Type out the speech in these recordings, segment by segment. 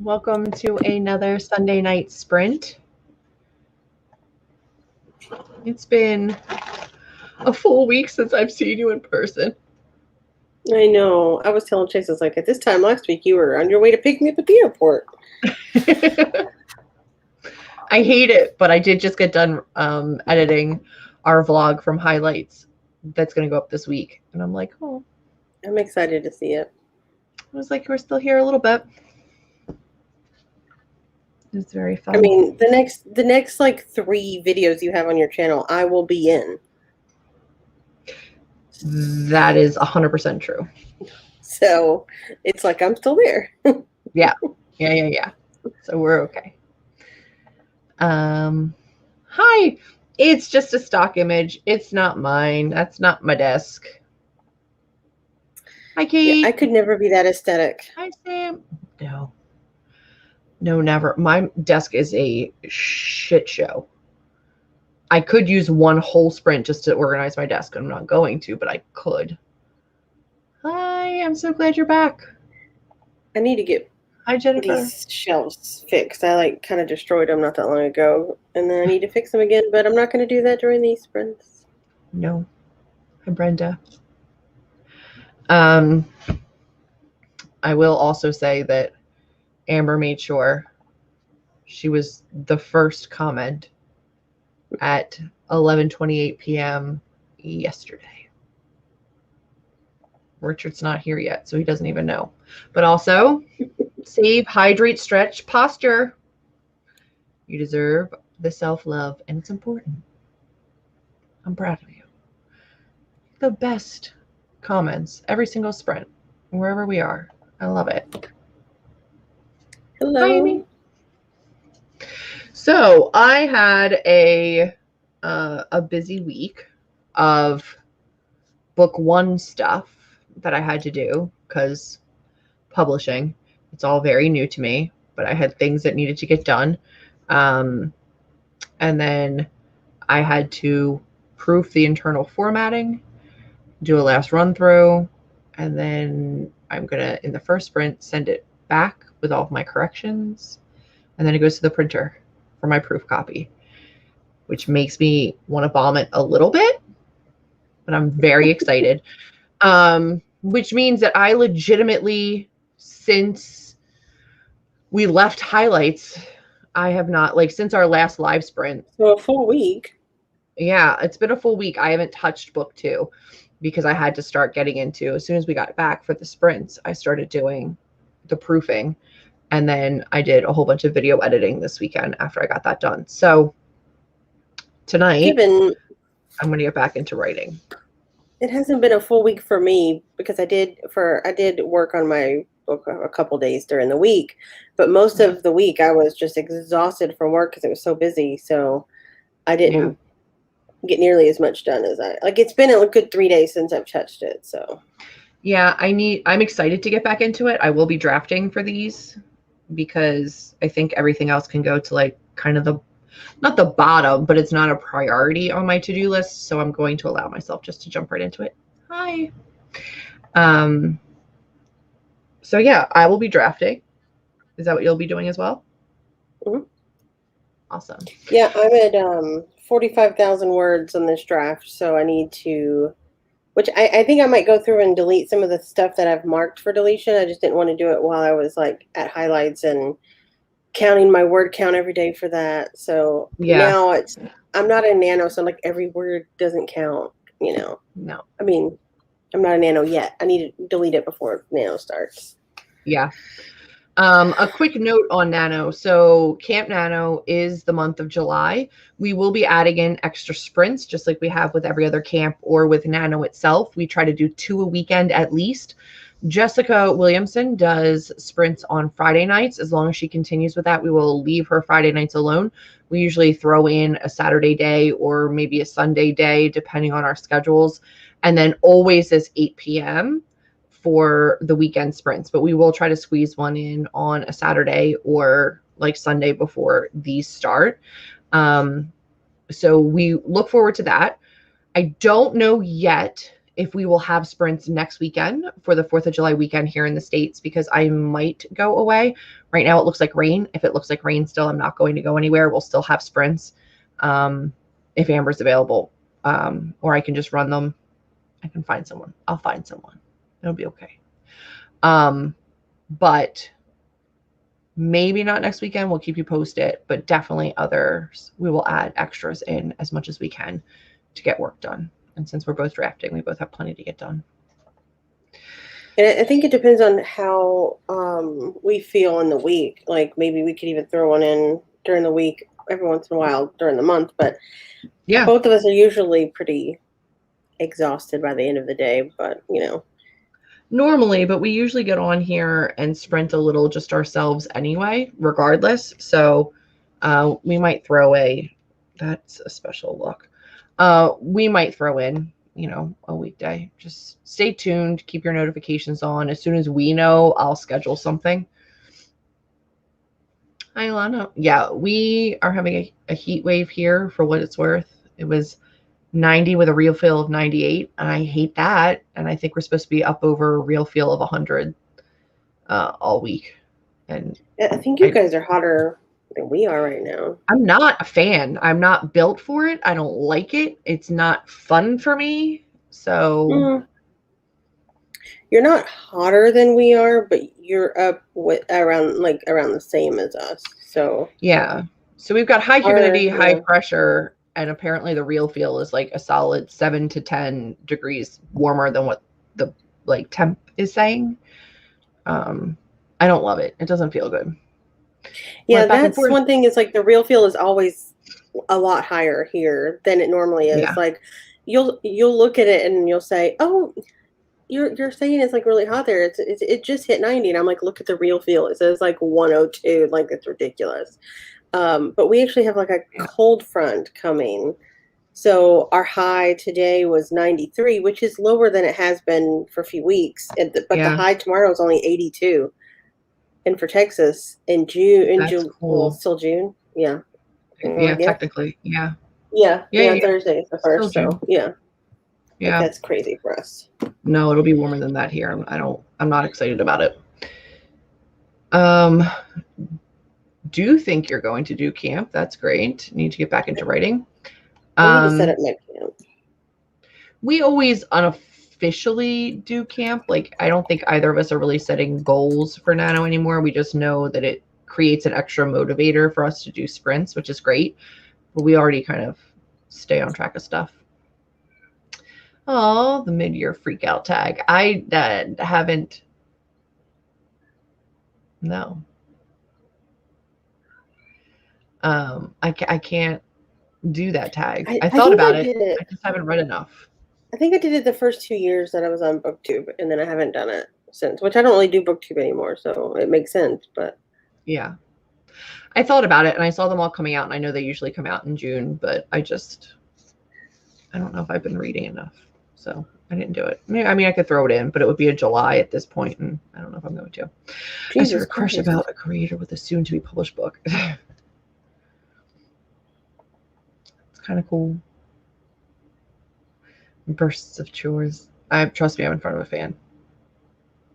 Welcome to another Sunday night sprint. It's been a full week since I've seen you in person. I know. I was telling Chase, I was like, at this time last week, you were on your way to pick me up at the airport. I hate it, but I did just get done editing our vlog from highlights that's going to go up this week. And I'm like, oh. I'm excited to see it. I was like, we're still here a little bit. It's very fun. I mean, the next like 3 videos you have on your channel, I will be in. That is 100% true. So it's like I'm still there. Yeah. So we're okay. Hi. It's just a stock image. It's not mine. That's not my desk. Hi, Kate. Yeah, I could never be that aesthetic. Hi, Sam. No, never. My desk is a shit show. I could use one whole sprint just to organize my desk. I'm not going to, but I could. Hi, I'm so glad you're back. I need to get these shelves fixed. I like kind of destroyed them not that long ago, and then I need to fix them again, but I'm not going to do that during these sprints. No. Hi, Brenda. I will also say that Amber made sure she was the first comment at 11:28 p.m. yesterday. Richard's not here yet, so he doesn't even know. But also, save, hydrate, stretch, posture. You deserve the self-love, and it's important. I'm proud of you. The best comments every single sprint, wherever we are. I love it. Hello. Hi, Amy. So I had a busy week of book 1 stuff that I had to do because publishing, it's all very new to me, but I had things that needed to get done. And then I had to proof the internal formatting, do a last run through, and then I'm going to, in the first sprint, send it back with all of my corrections. And then it goes to the printer for my proof copy, which makes me want to vomit a little bit, but I'm very excited. Which means that I legitimately, since we left highlights, I have not, like, since our last live sprint. So a full week. Yeah, it's been a full week. I haven't touched book 2 because I had to start getting into, as soon as we got back for the sprints, I started doing the proofing. And then I did a whole bunch of video editing this weekend after I got that done. So tonight, I'm going to get back into writing. It hasn't been a full week for me because I did work on my book a couple days during the week, but most of the week I was just exhausted from work because it was so busy. So I didn't get nearly as much done as it's been a good 3 days since I've touched it. So yeah, I'm excited to get back into it. I will be drafting for these because I think everything else can go to like kind of not the bottom, but it's not a priority on my to-do list. So I'm going to allow myself just to jump right into it. Hi. So yeah, I will be drafting. Is that what you'll be doing as well? Mm-hmm. Awesome. Yeah, I'm at 45,000 words on this draft. So I need to, which I think I might go through and delete some of the stuff that I've marked for deletion. I just didn't want to do it while I was like at highlights and counting my word count every day for that. So now I'm not a nano, so like every word doesn't count, you know. No. I mean, I'm not a nano yet. I need to delete it before nano starts. Yeah. A quick note on Nano. So Camp Nano is the month of July. We will be adding in extra sprints, just like we have with every other camp or with Nano itself. We try to do 2 a weekend at least. Jessica Williamson does sprints on Friday nights. As long as she continues with that, we will leave her Friday nights alone. We usually throw in a Saturday day or maybe a Sunday day, depending on our schedules. And then always is 8 p.m. for the weekend sprints, but we will try to squeeze one in on a Saturday or like Sunday before these start. So we look forward to that. I don't know yet if we will have sprints next weekend for the 4th of July weekend here in the States, because I might go away. Right now it looks like rain. If it looks like rain still, I'm not going to go anywhere. We'll still have sprints if Amber's available, or I can just run them. I can find someone. I'll find someone. It'll be okay. But maybe not next weekend. We'll keep you posted, but definitely others. We will add extras in as much as we can to get work done. And since we're both drafting, we both have plenty to get done. And I think it depends on how we feel in the week. Like maybe we could even throw one in during the week every once in a while during the month. But yeah, both of us are usually pretty exhausted by the end of the day. But, you know. Normally, but we usually get on here and sprint a little just ourselves anyway, regardless. So we might throw that's a special look. We might throw in, you know, a weekday. Just stay tuned, keep your notifications on. As soon as we know, I'll schedule something. Hi, Lana. Yeah, we are having a heat wave here for what it's worth. It was 90 with a real feel of 98. And I hate that. And I think we're supposed to be up over a real feel of 100 all week. And I think you guys are hotter than we are right now. I'm not a fan. I'm not built for it. I don't like it. It's not fun for me. So you're not hotter than we are, but you're up with around the same as us. So yeah. So we've got high humidity, high pressure, and apparently the real feel is like a solid 7 to 10 degrees warmer than what the like temp is saying. I don't love it. It doesn't feel good. Yeah, that's one thing is like the real feel is always a lot higher here than it normally is. Yeah. Like you'll look at it and you'll say, "Oh, you're saying it's like really hot there. It just hit 90." And I'm like, "Look at the real feel. It says like 102. Like it's ridiculous." But we actually have like a cold front coming. So our high today was 93, which is lower than it has been for a few weeks. But the high tomorrow is only 82. And for Texas in June, cool. Well, still June. Yeah. Yeah, technically. Yeah. Yeah. Thursday is the first. So yeah. Yeah. Like, that's crazy for us. No, it'll be warmer than that here. I'm not excited about it. Do you think you're going to do camp? That's great. Need to get back into writing. I need to set up my camp. We always unofficially do camp. Like, I don't think either of us are really setting goals for Nano anymore. We just know that it creates an extra motivator for us to do sprints, which is great. But we already kind of stay on track of stuff. Oh, the mid-year freak out tag. I haven't. No. I can't do that tag. I thought about it. I just haven't read enough. I think I did it the first 2 years that I was on BookTube, and then I haven't done it since, which I don't really do BookTube anymore, so it makes sense. But yeah, I thought about it, and I saw them all coming out, and I know they usually come out in June, but I don't know if I've been reading enough, so I didn't do it. I mean, I could throw it in, but it would be a July at this point, and I don't know if I'm going to. I sort of crush about a creator with a soon-to-be published book. Kind of cool. Bursts of chores. Trust me, I'm in front of a fan.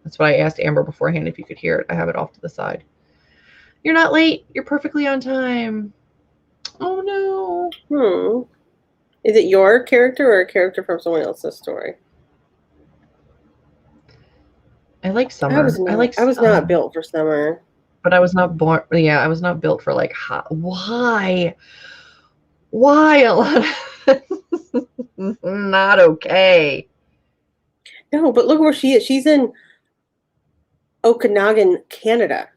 That's what I asked Amber beforehand if you could hear it. I have it off to the side. You're not late. You're perfectly on time. Oh no. Is it your character or a character from someone else's story? I like Summer. I was not built for Summer. But I was not born. Yeah, I was not built for like hot. Why? Alana? Not okay. No, but look where she is. She's in Okanagan, Canada.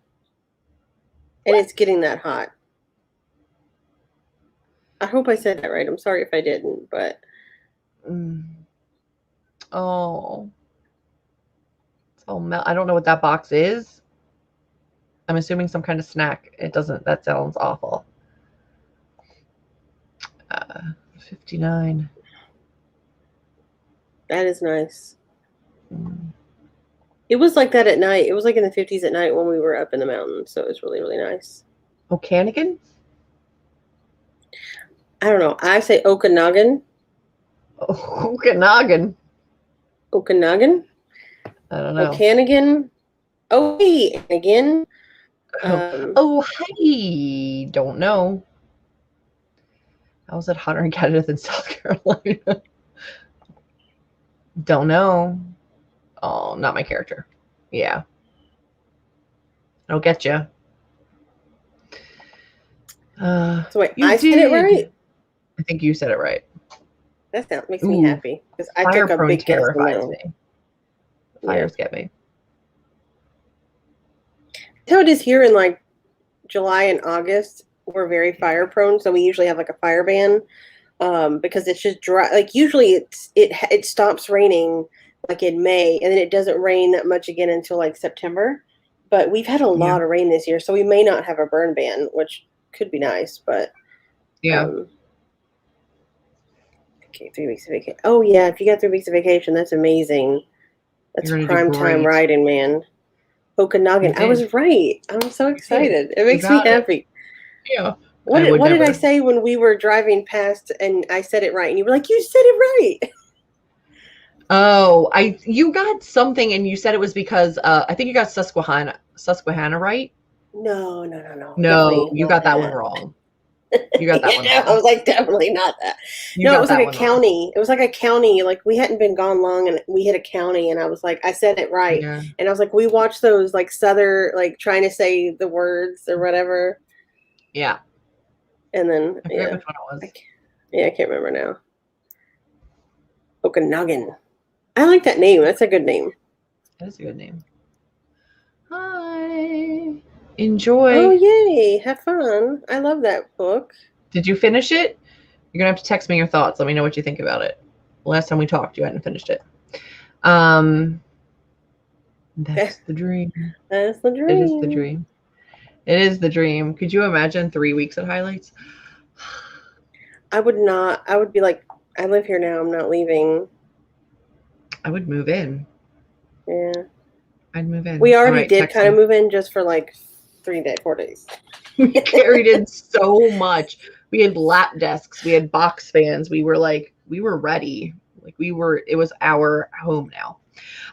And it's getting that hot. I hope I said that right. I'm sorry if I didn't, but. Oh. I don't know what that box is. I'm assuming some kind of snack. It doesn't. That sounds awful. 59. That is nice. It was like that at night. It was like in the 50s at night when we were up in the mountains. So it was really, really nice. Okanagan? I don't know. I say Okanagan. Okanagan. Okanagan? I don't know. Okanagan. Oh, again. Um, Oh, hi. Don't know. I was at hotter and competitive in South Carolina. Don't know. Oh, not my character. Yeah. I'll get you. so wait, You I said it right? did. I think you said it right. That makes me Ooh, happy because I fire took a prone big guess on that terrifies one. me. Yeah. Fires get me. That's how it is here in like July and August. We're very fire prone, so we usually have like a fire ban because it's just dry. Like usually it stops raining like in May, and then it doesn't rain that much again until like September. But we've had a Yeah. lot of rain this year, so we may not have a burn ban, which could be nice. But Yeah. um, okay, 3 weeks of vacation. Oh yeah, if you got 3 weeks of vacation, that's amazing. That's You're going to do prime time great. riding, man. You Okanagan. I did. was right. I'm so You did. excited. It You makes me got it. happy. Yeah. What I did, would what did I never. say when we were driving past and I said it right and you were like, you said it right? Oh, you got something and you said it was because I think you got Susquehanna right? No, no, no, no. No, Definitely you not got that one that. wrong. You got that You one know, I wrong. was like, definitely not that. You No, it got was like that a one wrong. county. It was like a county. Like we hadn't been gone long and we hit a county and I was like, I said it right. Yeah. And I was like, we watched those like Southern, like trying to say the words or whatever. Yeah. And then, I forget yeah. which one it was. Yeah, I can't remember now. Okanagan. I like that name. That's a good name. That is a good name. Hi. Oh, Enjoy. yay. Have fun. I love that book. Did you finish it? You're gonna have to text me your thoughts. Let me know what you think about it. Last time we talked, you hadn't finished it. Um, that's the dream. That's the It is the dream. dream. It is the dream. Could you imagine 3 weeks of highlights? I would not. I would be like, I live here now. I'm not leaving. I would move in. Yeah. I'd move in. We All already right, did text kind of me. move in just for like 4 days. We carried in so much. We had lap desks. We had box fans. We were ready. It was our home now.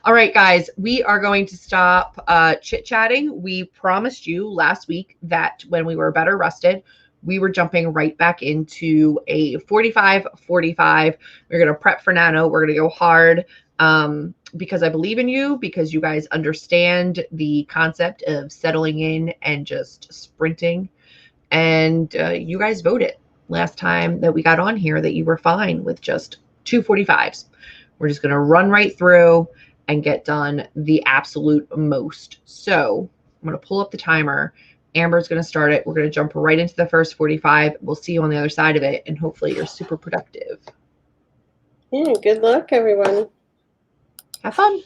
All right, guys, we are going to stop chit chatting. We promised you last week that when we were better rested, we were jumping right back into a 45-45. We're going to prep for Nano. We're going to go hard because I believe in you, because you guys understand the concept of settling in and just sprinting. And you guys voted last time that we got on here that you were fine with just 245s. We're just going to run right through and get done the absolute most. So I'm going to pull up the timer. Amber's going to start it. We're going to jump right into the first 45. We'll see you on the other side of it, and hopefully you're super productive. Yeah, good luck, everyone. Have fun.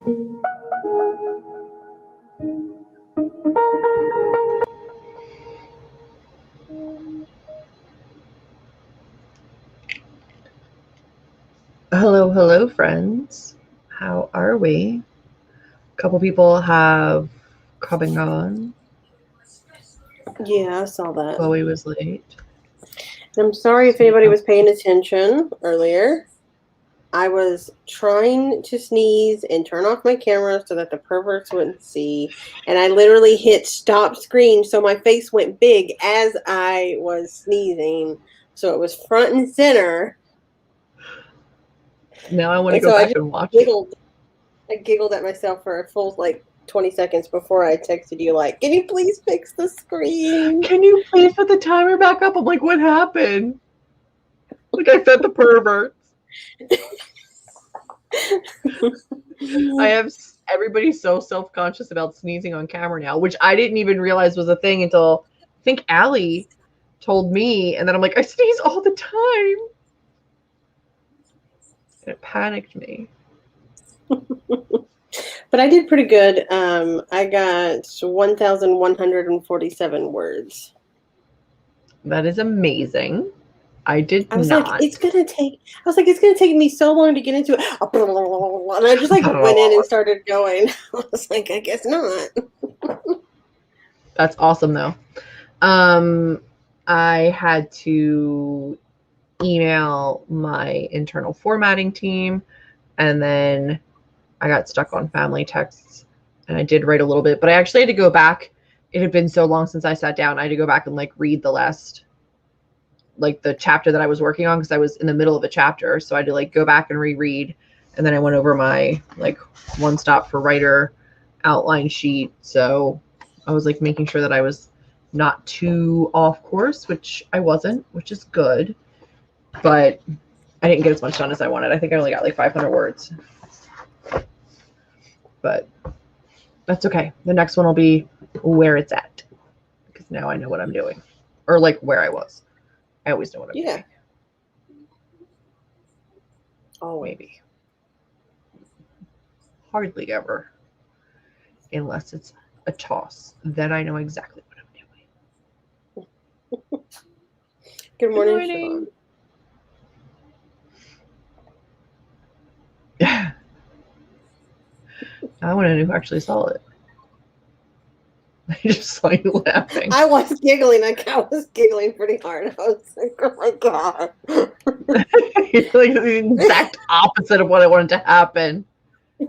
Hello, hello, friends. How are we? A couple people have come and gone. Yeah, I saw that. Chloe was late. I'm sorry if anybody was paying attention earlier. I was trying to sneeze and turn off my camera so that the perverts wouldn't see. And I literally hit stop screen. So my face went big as I was sneezing. So it was front and center. Now I want to go back and watch it. I giggled at myself for a full 20 seconds before I texted you can you please fix the screen? Can you please put the timer back up? I'm like, what happened? I said the perverts. Everybody's so self-conscious about sneezing on camera now, which I didn't even realize was a thing until I think Allie told me, and then I'm like, I sneeze all the time. And it panicked me. But I did pretty good. I got 1,147 words. That is amazing. I did I was not. like, it's gonna take me so long to get into it. And I just went in and started going. I was like, I guess not. That's awesome though. I had to email my internal formatting team, and then I got stuck on family texts, and I did write a little bit, but I actually had to go back. It had been so long since I sat down. I had to go back and read the last, the chapter that I was working on, because I was in the middle of a chapter. So I had to go back and reread. And then I went over my one stop for writer outline sheet. So I was making sure that I was not too off course, which I wasn't, which is good. But I didn't get as much done as I wanted. I think I only got 500 words. But that's okay. The next one will be where it's at, because now I know what I'm doing, or where I was. I always know what I'm doing. Oh, maybe. Hardly ever, unless it's a toss. Then I know exactly what I'm doing. Good morning. Sean. I want to know who actually saw it. I just saw you laughing. I was giggling. I was giggling pretty hard. I was like, oh my God. The exact opposite of what I wanted to happen. And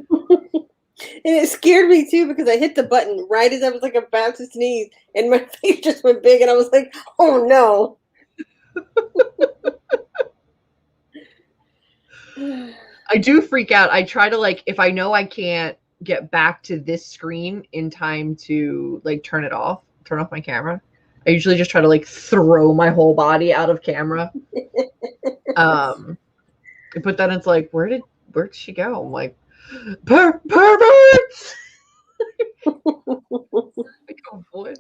it scared me too, because I hit the button right as I was about to sneeze, and my face just went big, and I was like, oh no. I do freak out. I try to if I know I can't get back to this screen in time to turn off my camera, I usually just try to throw my whole body out of camera. But then it's where'd she go? I'm like, perverts. What?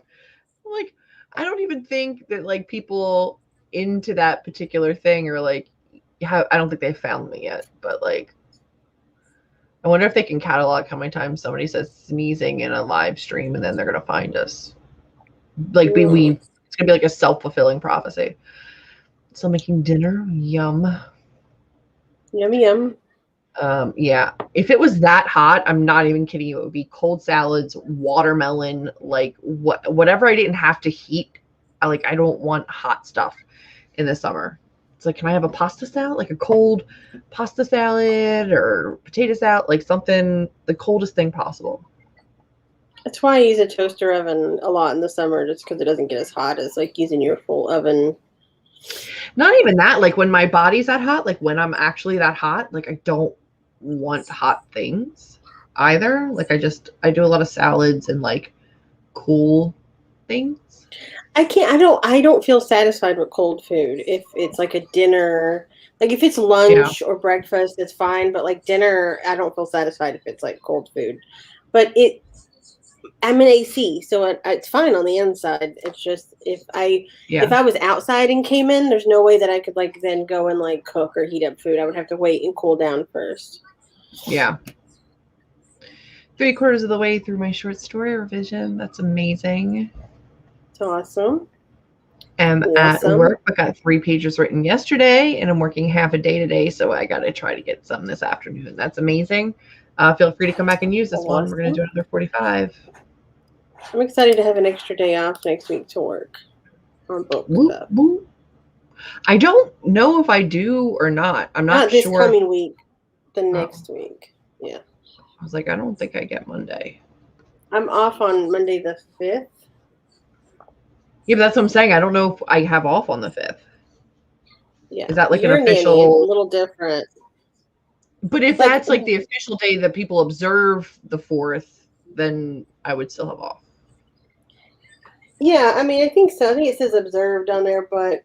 I don't even think that people into that particular thing are I don't think they found me yet, but I wonder if they can catalog how many times somebody says sneezing in a live stream, and then they're gonna find us. It's gonna be a self-fulfilling prophecy. So making dinner, yum. Yummy yum. Yeah. If it was that hot, I'm not even kidding you, it would be cold salads, watermelon, whatever I didn't have to heat. I don't want hot stuff in the summer. It's can I have a pasta salad, a cold pasta salad or potato salad, something, the coldest thing possible. That's why I use a toaster oven a lot in the summer, just because it doesn't get as hot as using your full oven. Not even that. When my body's that hot, when I'm actually that hot, I don't want hot things either. I do a lot of salads and cool things. I don't feel satisfied with cold food. If it's a dinner, if it's lunch or breakfast, it's fine. But dinner, I don't feel satisfied if it's cold food. But I'm an AC, so it's fine on the inside. It's just if I was outside and came in, there's no way that I could then go and cook or heat up food. I would have to wait and cool down first. Yeah. 3/4 of the way through my short story revision. That's amazing. It's awesome. Am at work, but got 3 pages written yesterday, and I'm working half a day today, so I got to try to get some this afternoon. That's amazing. Feel free to come back and use this one. We're going to do another 45. I'm excited to have an extra day off next week to work on book stuff. I don't know if I do or not. I'm not this sure. Coming week, the next week. Yeah. I was like, I don't think I get Monday. I'm off on Monday the 5th. Yeah, but that's what I'm saying. I don't know if I have off on the 5th. Yeah. Is that like Your an official? Nanny, a little different. But if that's like the official day that people observe the 4th, then I would still have off. Yeah, I mean, I think so. I think it says observed on there, but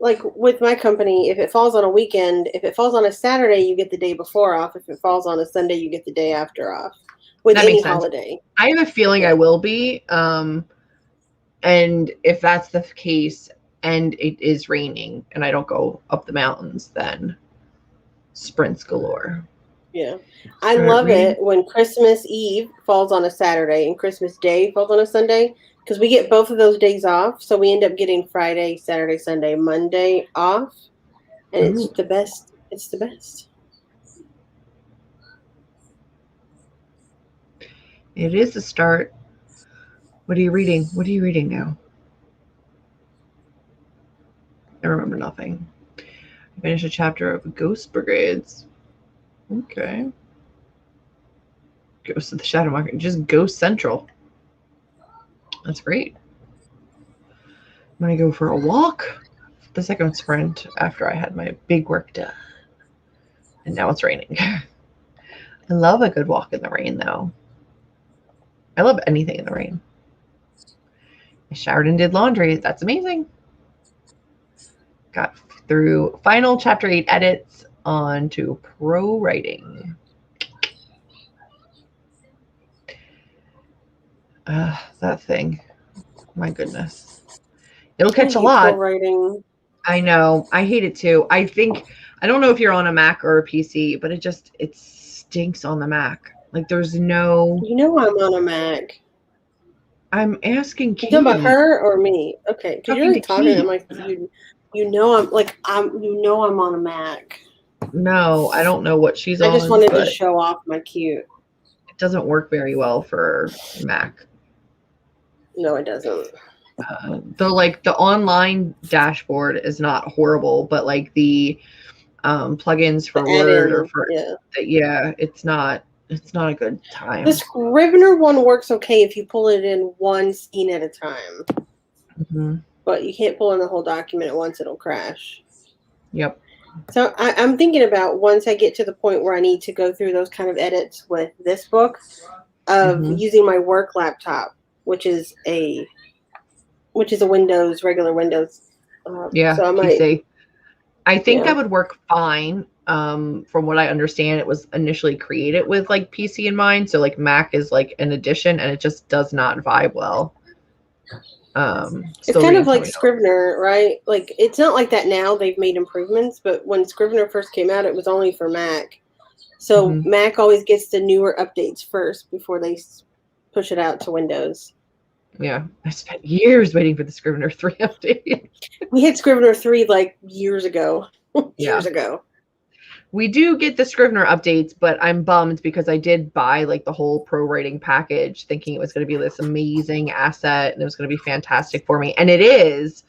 like with my company, if it falls on a weekend, if it falls on a Saturday, you get the day before off. If it falls on a Sunday, you get the day after off. With any holiday. I have a feeling I will be. And if that's the case and it is raining and I don't go up the mountains, then sprints galore. Yeah. I love it when Christmas Eve falls on a Saturday and Christmas Day falls on a Sunday, because we get both of those days off. So we end up getting Friday, Saturday, Sunday, Monday off. And it's the best. It's the best. It is a start. What are you reading? What are you reading now? I remember nothing. I finished a chapter of Ghost Brigades. Okay. Ghost of the Shadow Market. Just Ghost Central. That's great. I'm going to go for a walk. The second sprint after I had my big work done. And now it's raining. I love a good walk in the rain, though. I love anything in the rain. I showered and did laundry. That's amazing. Got through final chapter 8 edits on to pro writing. That thing. My goodness. It'll catch a lot. Pro writing. I know. I hate it too. I don't know if you're on a Mac or a PC, but it stinks on the Mac. Like there's no. You know I'm on a Mac. I'm asking Kate. You talking about her or me? Okay, because you're already talking. I'm like, you know I'm on a Mac. No, I don't know what she's on. I just wanted to show off my cute. It doesn't work very well for Mac. No, it doesn't. The online dashboard is not horrible, but like the plugins for Word or for it's not a good time. The Scrivener one works okay if you pull it in one scene at a time. Mm-hmm. But you can't pull in the whole document at once, it'll crash. Yep. So I'm thinking about once I get to the point where I need to go through those kind of edits with this book of using my work laptop, which is a regular Windows. So I might. I think that would work fine. From what I understand, it was initially created with like PC in mind. So like Mac is like an addition and it just does not vibe well. It's kind of like Scrivener, right? Like it's not like that now. They've made improvements, but when Scrivener first came out, it was only for Mac. So Mac always gets the newer updates first before they push it out to Windows. Yeah, I spent years waiting for the Scrivener 3 update. We had Scrivener 3 like years ago. Years ago. We do get the Scrivener updates, but I'm bummed because I did buy like the whole pro writing package thinking it was going to be this amazing asset and it was going to be fantastic for me. And it is,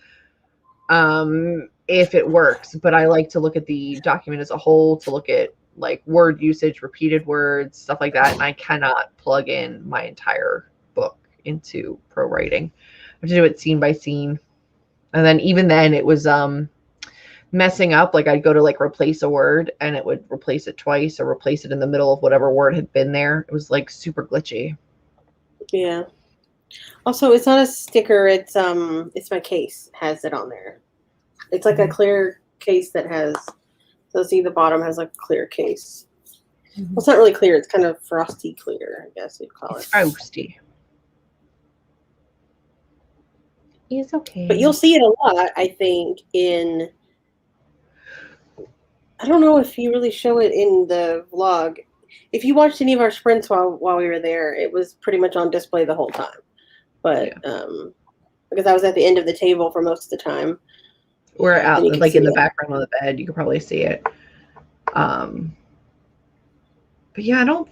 if it works. But I like to look at the document as a whole, to look at like word usage, repeated words, stuff like that. And I cannot plug in my entire book into pro writing. I have to do it scene by scene. And then even then it was messing up. Like I'd go to like replace a word and it would replace it twice or replace it in the middle of whatever word had been there. It was like super glitchy. Yeah. Also, it's not a sticker. It's my case has it on there. It's like a clear case that has, so see the bottom has like a clear case. Well, it's not really clear. It's kind of frosty clear, I guess you'd call it. Frosty. It's okay. But you'll see it a lot, I think, I don't know if you really show it in the vlog. if you watched any of our sprints while we were there, it was pretty much on display the whole time. But because I was at the end of the table for most of the time. Or out you could like see in the it. background on the bed, you could probably see it. But yeah, I don't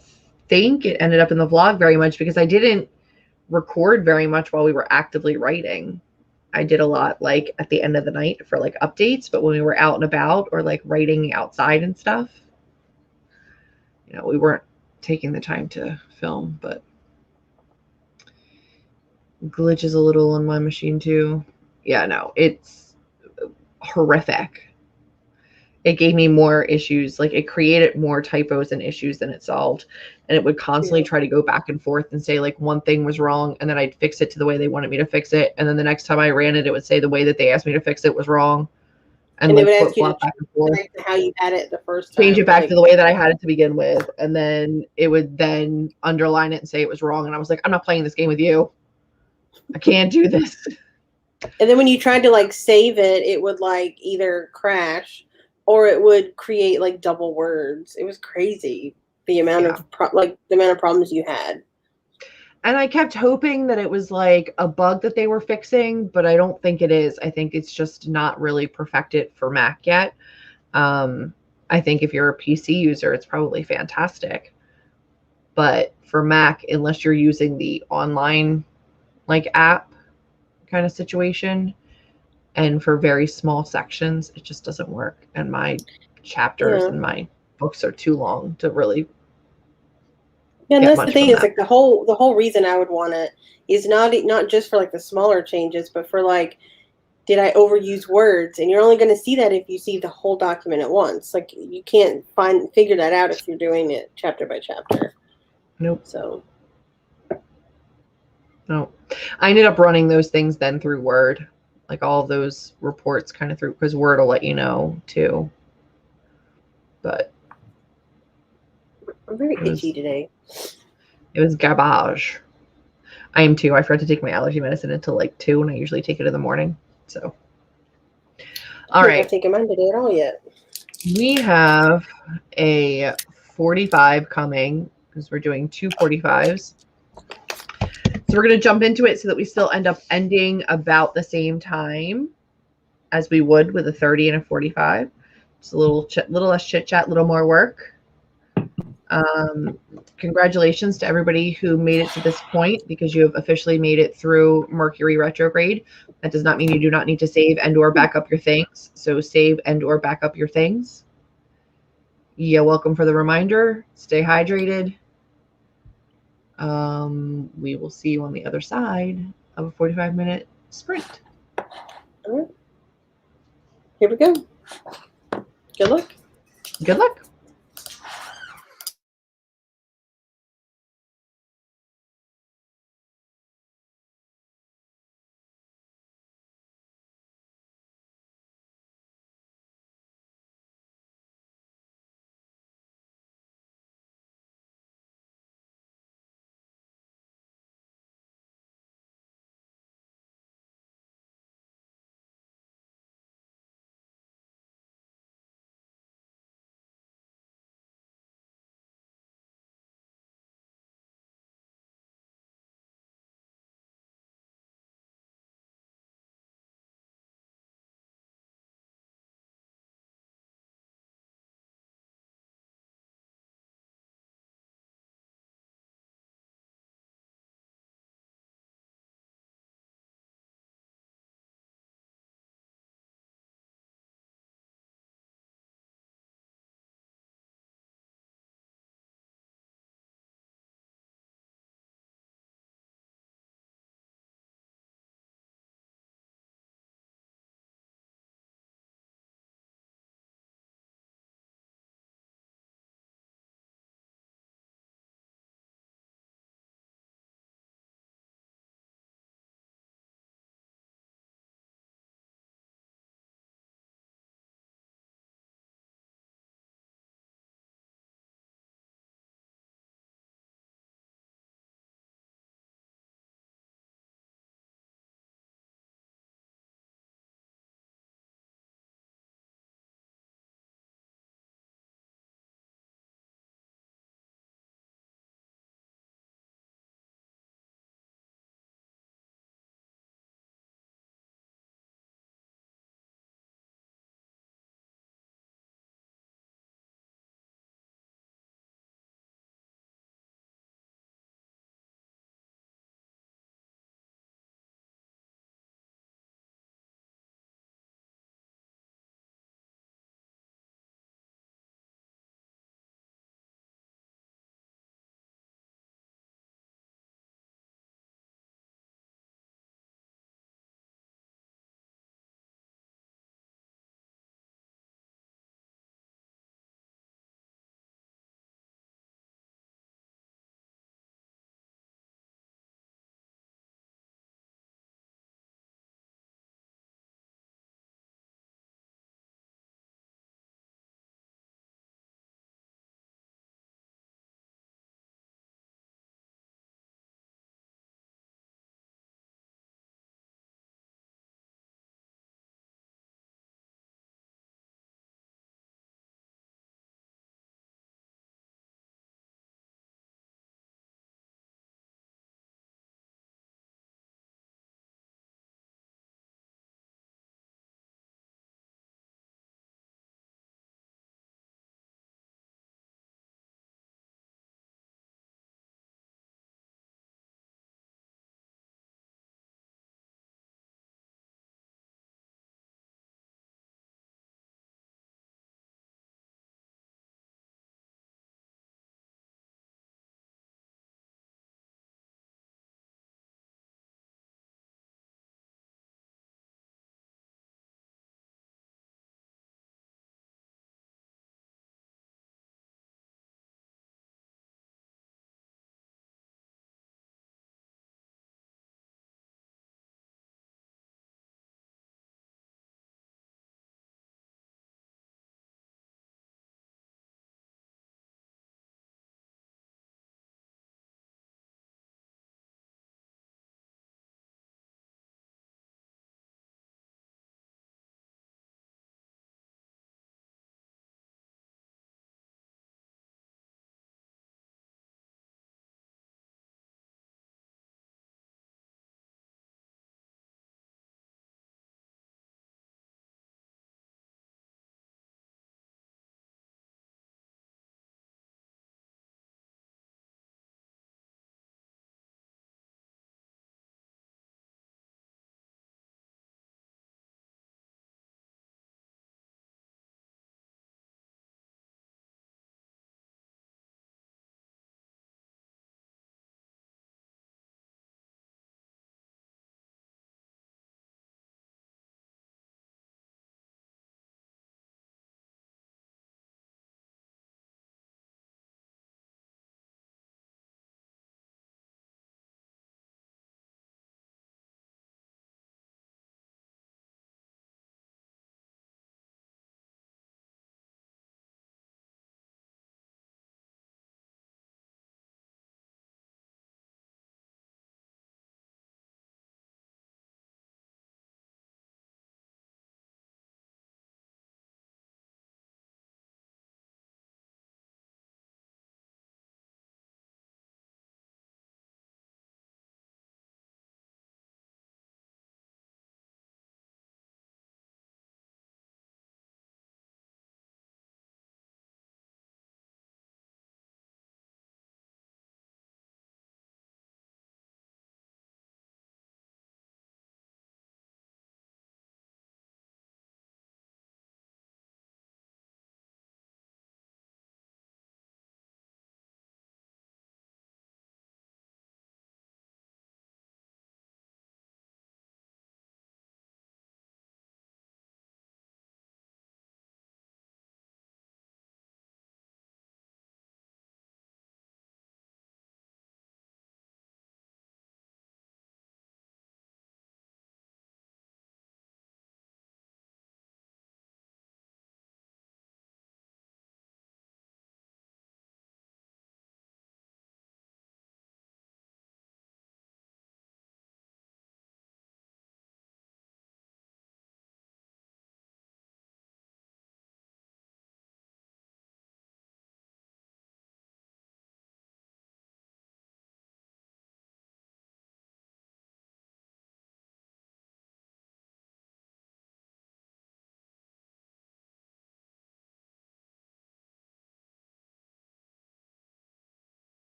think it ended up in the vlog very much because I didn't record very much while we were actively writing. I did a lot like at the end of the night for like updates, but when we were out and about or like writing outside and stuff, you know, we weren't taking the time to film. But glitches a little on my machine too. Yeah, no, it's horrific. It gave me more issues. Like it created more typos and issues than it solved. And it would constantly try to go back and forth and say like one thing was wrong. And then I'd fix it to the way they wanted me to fix it. And then the next time I ran it, it would say the way that they asked me to fix it was wrong. And they like would flip ask you to flop back and forth. change how you had it the first Change time. it back to the way that I had it to begin with. And then it would then underline it and say it was wrong. And I was like, I'm not playing this game with you. I can't do this. And then when you tried to like save it, it would like either crash or it would create like double words. It was crazy the amount of the amount of problems you had. And I kept hoping that it was like a bug that they were fixing, but I don't think it is. I think it's just not really perfected for Mac yet. I think if you're a PC user, it's probably fantastic. But for Mac, unless you're using the online like app kind of situation, and for very small sections, it just doesn't work. And my chapters and my books are too long to really and get that's the much thing from is that. like the whole reason I would want it is not just for like the smaller changes, but for like, did I overuse words? And you're only going to see that if you see the whole document at once. Like you can't figure that out if you're doing it chapter by chapter. Nope. So No. I ended up running those things then through Word, like all of those reports kind of through, because Word will let you know too. But I'm very itchy today. It was garbage. I am too. I forgot to take my allergy medicine until like 2, and I usually take it in the morning. So, all right. I've taken mine today at all yet. We have a 45 coming because we're doing 2 45s. So we're going to jump into it so that we still end up ending about the same time as we would with a 30 and a 45. Just a little less chit chat, a little more work. Congratulations to everybody who made it to this point because you have officially made it through Mercury retrograde. That does not mean you do not need to save and or back up your things. So save and or back up your things. You're welcome for the reminder. Stay hydrated. We will see you on the other side of a 45-minute sprint. All right. Here we go. Good luck. Good luck.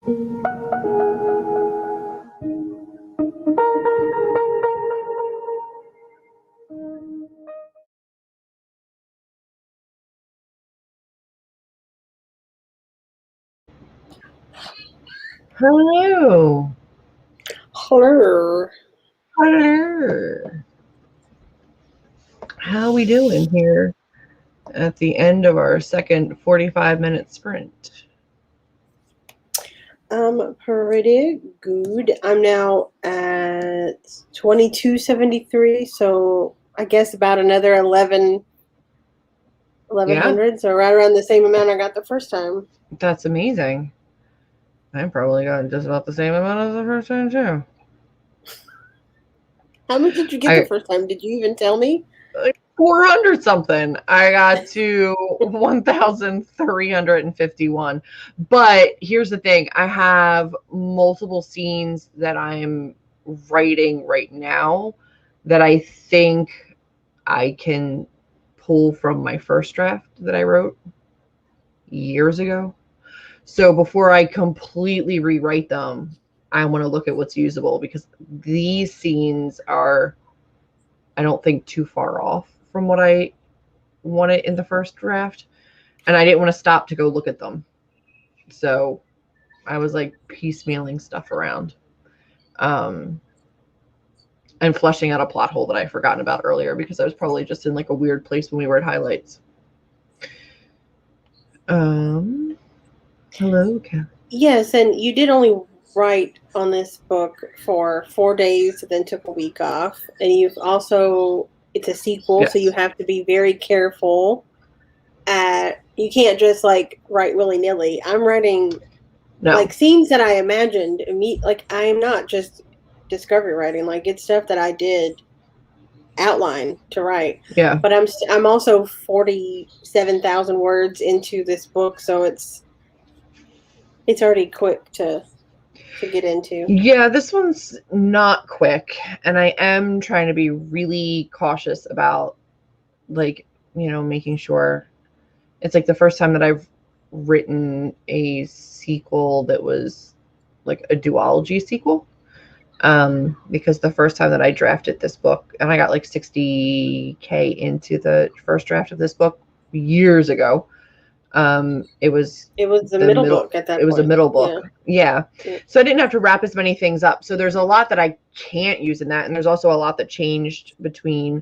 Hello. Hello. Hello. How we doing here at the end of our second 45-minute sprint? Pretty good. I'm now at 2273, so I guess about another 1100, so right around the same amount I got the first time. That's amazing. I probably got just about the same amount as the first time too. How much did you get the first time? Did you even tell me? Like 400 something. I got to 1,351. But here's the thing, I have multiple scenes that I'm writing right now that I think I can pull from my first draft that I wrote years ago. So before I completely rewrite them, I want to look at what's usable, because these scenes are, I don't think, too far off from what I wanted in the first draft. And I didn't want to stop to go look at them. So I was like piecemealing stuff around. And fleshing out a plot hole that I forgotten about earlier, because I was probably just in like a weird place when we were at highlights. Hello, Kat. Yes, and you did only write on this book for 4 days, then took a week off. And you've also, it's a sequel, Yes. so you have to be very careful. You can't just like write willy-nilly. I'm writing like scenes that I imagined. Like I'm not just discovery writing. Like it's stuff that I did outline to write. Yeah. But I'm also 47,000 words into this book, so it's already quick to get into. Yeah, this one's not quick, and I am trying to be really cautious about, like, you know, making sure. It's like the first time that I've written a sequel that was like a duology sequel. Because the first time that I drafted this book, and I got like 60K into the first draft of this book years ago. It was the middle book at that point. It was a middle book. Yeah. So I didn't have to wrap as many things up. So there's a lot that I can't use in that. And there's also a lot that changed between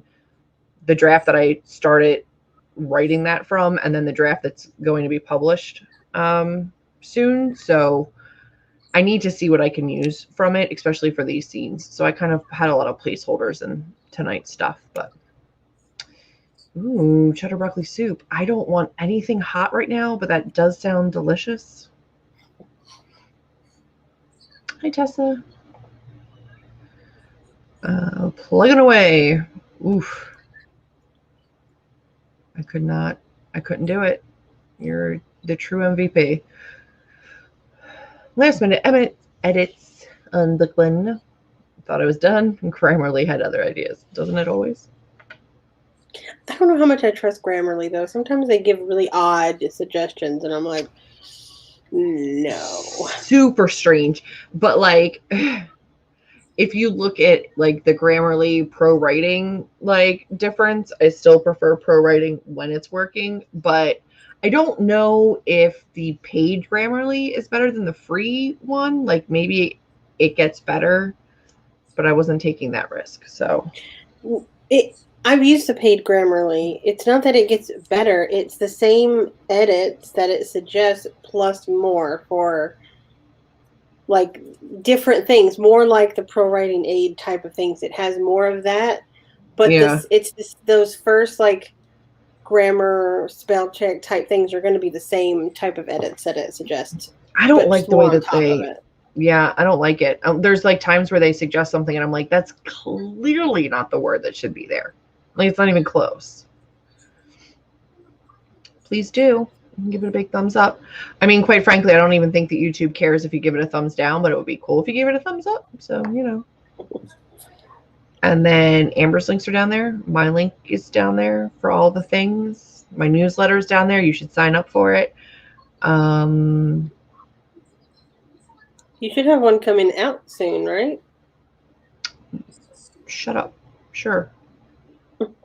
the draft that I started writing that from and then the draft that's going to be published soon. So I need to see what I can use from it, especially for these scenes. So I kind of had a lot of placeholders in tonight's stuff, but ooh, cheddar broccoli soup. I don't want anything hot right now, but that does sound delicious. Hi, Tessa. Plugging away. Oof. I couldn't do it. You're the true MVP. Last minute edits on the Glen. Thought I was done, and Grammarly had other ideas. Doesn't it always? I don't know how much I trust Grammarly, though. Sometimes they give really odd suggestions, and I'm like, no. Super strange. But, like, if you look at, like, the Grammarly pro writing, like, difference, I still prefer pro writing when it's working. But I don't know if the paid Grammarly is better than the free one. Like, maybe it gets better, but I wasn't taking that risk. So I've used the paid Grammarly. It's not that it gets better. It's the same edits that it suggests plus more for like different things, more like the pro writing aid type of things. It has more of that. But those first like grammar, spell check type things are going to be the same type of edits that it suggests. I don't like the way that they. Yeah, I don't like it. There's like times where they suggest something and I'm like, that's clearly not the word that should be there. Like, it's not even close. Please do. Give it a big thumbs up. I mean, quite frankly, I don't even think that YouTube cares if you give it a thumbs down, but it would be cool if you gave it a thumbs up. So, you know. And then Amber's links are down there. My link is down there for all the things. My newsletter is down there. You should sign up for it. You should have one coming out soon, right? Shut up. Sure.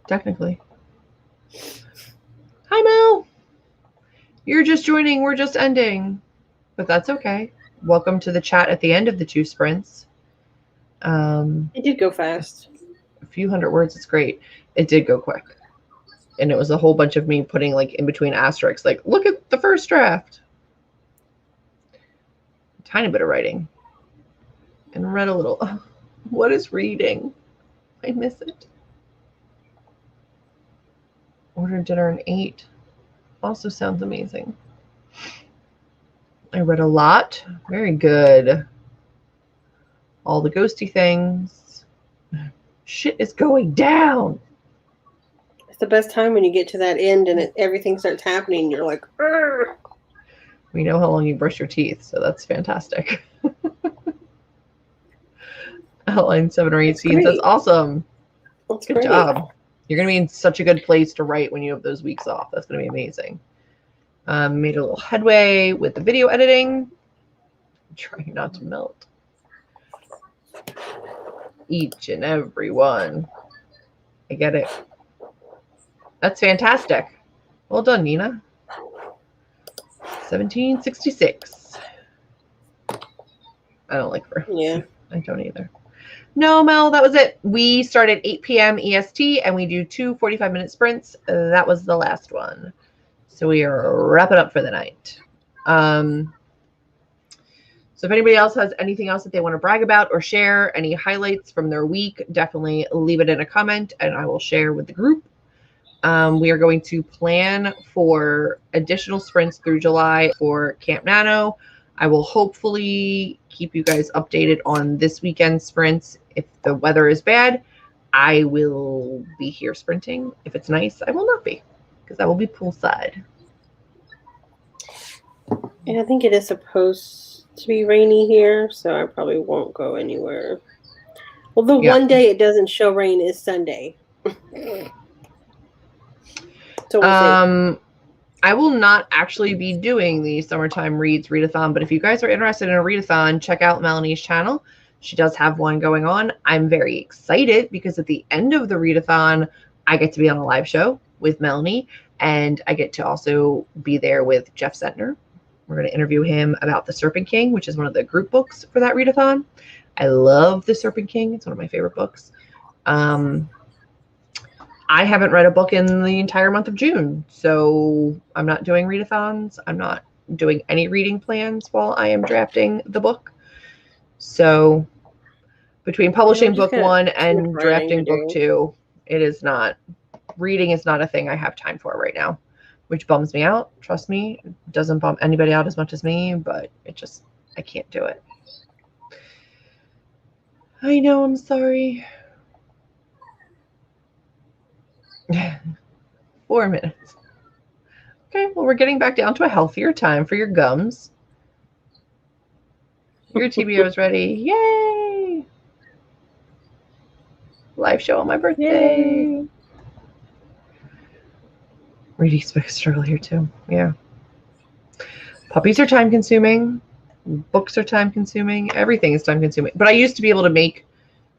Technically. Hi, Mel. You're just joining. We're just ending. But that's okay. Welcome to the chat at the end of the 2 sprints. It did go fast. A few hundred words. It's great. It did go quick. And it was a whole bunch of me putting like in between asterisks, like, look at the first draft. A tiny bit of writing. And read a little. Oh, what is reading? I miss it. Ordered dinner and ate. Also sounds amazing. I read a lot. Very good. All the ghosty things. Shit is going down. It's the best time when you get to that end and everything starts happening. And you're like, "Argh." We know how long you brush your teeth, so that's fantastic. Outline 7 or 8 scenes. That's awesome. That's good great. job. You're going to be in such a good place to write when you have those weeks off. That's going to be amazing. Made a little headway with the video editing. Trying not to melt. Each and every one. I get it. That's fantastic. Well done, Nina. 1766. I don't like her. Yeah. I don't either. No, Mel, that was it. We start at 8 p.m. EST and we do 2 45-minute sprints. That was the last one. So we are wrapping up for the night. So if anybody else has anything else that they want to brag about or share, any highlights from their week, definitely leave it in a comment and I will share with the group. We are going to plan for additional sprints through July for Camp Nano. I will hopefully keep you guys updated on this weekend sprints. If the weather is bad, I will be here sprinting. If it's nice, I will not be, because I will be poolside. And I think it is supposed to be rainy here, so I probably won't go anywhere. Well, the one day it doesn't show rain is Sunday. So we'll see. I will not actually be doing the Summertime Reads readathon, but if you guys are interested in a readathon, check out Melanie's channel. She does have one going on. I'm very excited because at the end of the readathon, I get to be on a live show with Melanie, and I get to also be there with Jeff Sentner. We're going to interview him about The Serpent King, which is one of the group books for that readathon. I love The Serpent King. It's one of my favorite books. I haven't read a book in the entire month of June, so I'm not doing readathons. I'm not doing any reading plans while I am drafting the book. So between publishing book 1 and drafting book 2, it is not, reading is not a thing I have time for right now, which bums me out. Trust me, it doesn't bum anybody out as much as me, but it just, I can't do it. I know, I'm sorry. 4 minutes. Okay, well, we're getting back down to a healthier time for your gums. Your TBO is ready. Yay! Live show on my birthday. Yay. Reading struggle here too. Yeah. Puppies are time consuming. Books are time consuming. Everything is time consuming. But I used to be able to make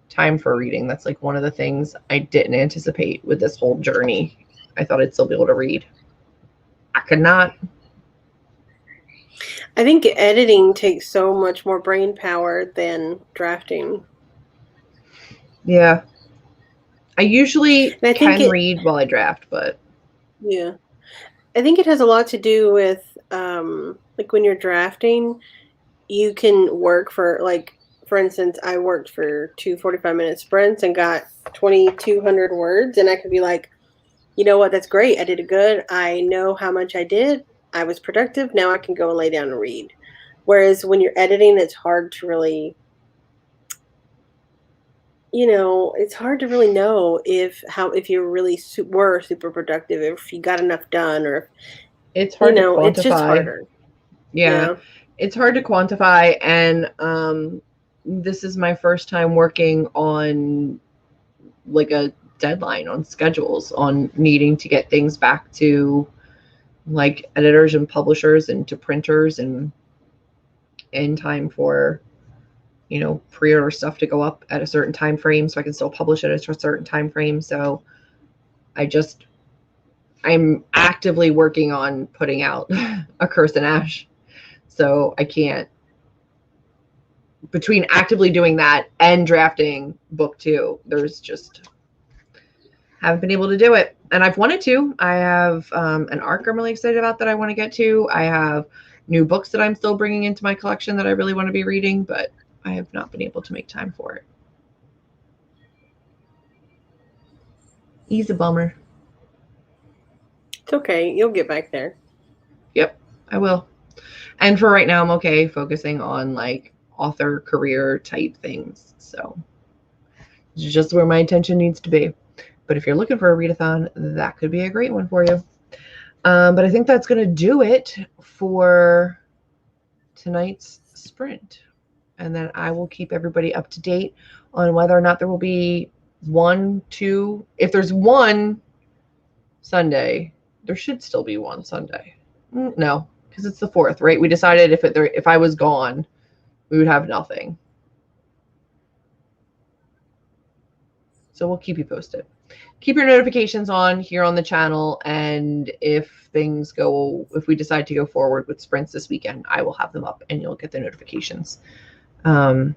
time for reading. That's like one of the things I didn't anticipate with this whole journey. I thought I'd still be able to read. I could not. I think editing takes so much more brain power than drafting. Yeah. I usually can read while I draft, but yeah. I think it has a lot to do with like when you're drafting, you can work for, like, for instance, I worked for 2 45-minute sprints and got 2,200 words, and I could be like, you know what, that's great. I did it good. I know how much I did. I was productive. Now I can go and lay down and read. Whereas when you're editing, it's hard to really, it's hard to really know if you really were super productive, if you got enough done, or it's hard to quantify. It's just harder. Yeah. It's hard to quantify, and this is my first time working on like a deadline, on schedules, on needing to get things back to like editors and publishers and to printers and in time for pre-order stuff to go up at a certain time frame so I can still publish it at a certain time frame. So I'm actively working on putting out A Curse in Ash. So I can't, between actively doing that and drafting book 2, there's just haven't been able to do it. And I've wanted to. I have an arc I'm really excited about that I want to get to. I have new books that I'm still bringing into my collection that I really want to be reading, but I have not been able to make time for it. He's a bummer. It's okay. You'll get back there. Yep, I will. And for right now, I'm okay focusing on like author career type things. So it's just where my attention needs to be. But if you're looking for a readathon, that could be a great one for you. But I think that's going to do it for tonight's sprint. And then I will keep everybody up to date on whether or not there will be 1, 2. If there's one Sunday, there should still be one Sunday. No, because it's the 4th, right? We decided if I was gone, we would have nothing. So we'll keep you posted. Keep your notifications on here on the channel, and if we decide to go forward with sprints this weekend, I will have them up and you'll get the notifications. But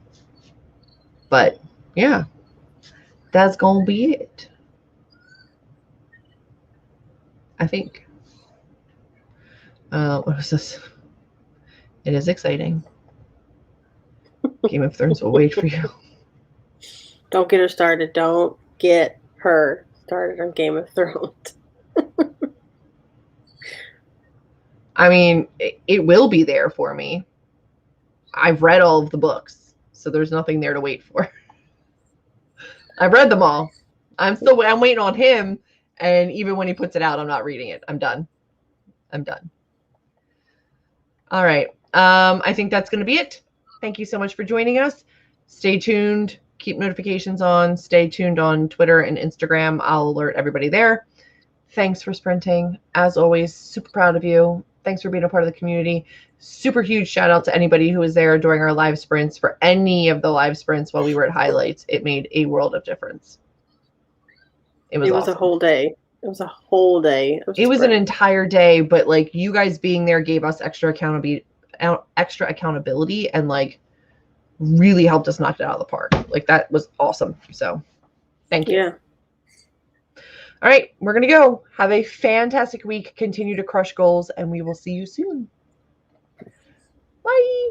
yeah, that's gonna be it, I think. What is this? It is exciting. Game of Thrones will wait for you. Don't get her started. Don't get her started on Game of Thrones. I mean, it will be there for me. I've read all of the books, so there's nothing there to wait for. I've read them all. I'm waiting on him, and even when he puts it out, I'm not reading it. I'm done. All right. I think that's going to be it. Thank you so much for joining us. Stay tuned. Keep notifications on. Stay tuned on Twitter and Instagram. I'll alert everybody there. Thanks for sprinting. As always, super proud of you. Thanks for being a part of the community. Super huge shout out to anybody who was there during our live sprints. For any of the live sprints while we were at highlights, it made a world of difference. It was awesome. A whole day. It was a whole day. It was an entire day, but like you guys being there gave us extra accountability and like really helped us knock it out of the park. Like that was awesome. So thank you. Yeah. All right, we're going to go. Have a fantastic week. Continue to crush goals, and we will see you soon. Bye.